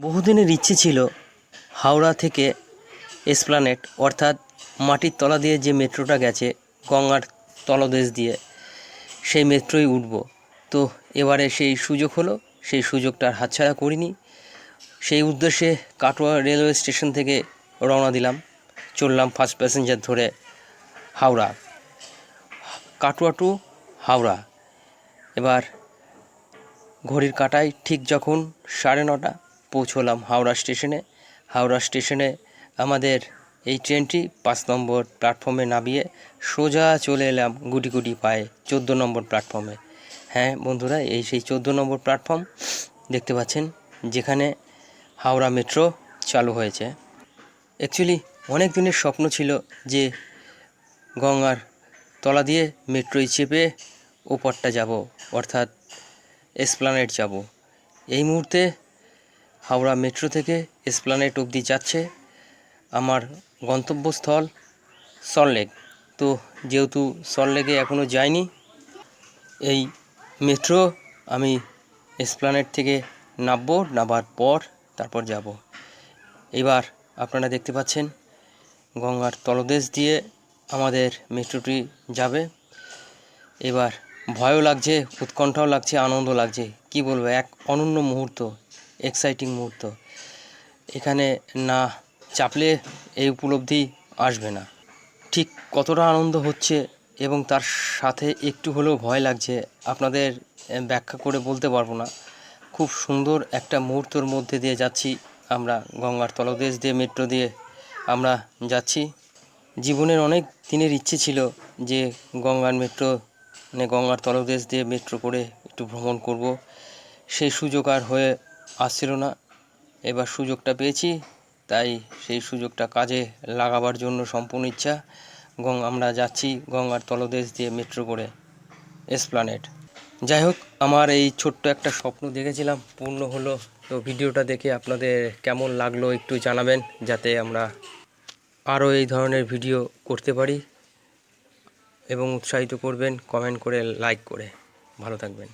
বহুদিনের ইচ্ছে ছিল হাওড়া থেকে এসপ্ল্যানেড অর্থাৎ মাটির তলা দিয়ে যে মেট্রোটা গেছে গঙ্গার তলদেশ দিয়ে, সেই মেট্রোয় উঠব। তো এবারে সেই সুযোগ হলো, সেই সুযোগটা আর হাতছাড়া করিনি। সেই উদ্দেশ্যে কাটোয়া রেলওয়ে স্টেশন থেকে রওনা দিলাম, চললাম ফার্স্ট প্যাসেঞ্জার ধরে হাওড়া, কাটোয়া টু হাওড়া। এবার ঘড়ির কাঁটায় ঠিক যখন 9:30 পৌঁছলাম হাওড়া স্টেশনে। হাওড়া স্টেশনে আমাদের এই ট্রেনটি 5 নম্বর প্ল্যাটফর্মে নামিয়ে সোজা চলে এলাম গুটি গুটি পায়ে 14 নম্বর প্ল্যাটফর্মে। হ্যাঁ বন্ধুরা, এই সেই 14 নম্বর প্ল্যাটফর্ম দেখতে পাচ্ছেন, যেখানে হাওড়া মেট্রো চালু হয়েছে। অ্যাকচুয়ালি অনেক দিনের স্বপ্ন ছিল যে গঙ্গার তলা দিয়ে মেট্রোয় চেপে ওপারটা যাব, অর্থাৎ এসপ্ল্যানেড যাব। এই মুহূর্তে হাওড়া মেট্রো থেকে এসপ্ল্যানেড অবধি যাচ্ছে আমার গন্তব্যস্থল সল্টলেক। তো যেহেতু সল্টলেকে এখনও যাইনি, এই মেট্রো আমি এসপ্ল্যানেড থেকে নামবো, নামার পর তারপর যাব। এবার আপনারা দেখতে পাচ্ছেন গঙ্গার তলদেশ দিয়ে আমাদের মেট্রোটি যাবে। এবার ভয়ও লাগছে, উৎকণ্ঠাও লাগছে, আনন্দ লাগছে, কি বলবো, এক অনন্য মুহূর্ত, এক্সাইটিং মুহূর্ত। এখানে না চাপলে এই উপলব্ধি আসবে না, ঠিক কতটা আনন্দ হচ্ছে এবং তার সাথে একটু হলেও ভয় লাগছে আপনাদের ব্যাখ্যা করে বলতে পারবো না। খুব সুন্দর একটা মুহূর্তের মধ্যে দিয়ে যাচ্ছি আমরা, গঙ্গার তলদেশ দিয়ে মেট্রো দিয়ে আমরা যাচ্ছি। জীবনের অনেক দিনের ইচ্ছে ছিল যে গঙ্গার মেট্রো মানে গঙ্গার তলদেশ দিয়ে মেট্রো করে একটু ভ্রমণ করব, সেই সুযোগ আর হয়ে আসছিল না। এবার সুযোগটা পেয়েছি, তাই সেই সুযোগটা কাজে লাগাবার জন্য সম্পূর্ণ ইচ্ছা। আমরা যাচ্ছি গঙ্গার তলদেশ দিয়ে মেট্রো করে এসপ্ল্যানেড। যাই হোক, আমার এই ছোট্ট একটা স্বপ্ন দেখেছিলাম, পূর্ণ হলো। তো ভিডিওটা দেখে আপনাদের কেমন লাগলো একটু জানাবেন, যাতে আমরা আরও এই ধরনের ভিডিও করতে পারি, এবং উৎসাহিত করবেন কমেন্ট করে, লাইক করে। ভালো থাকবেন।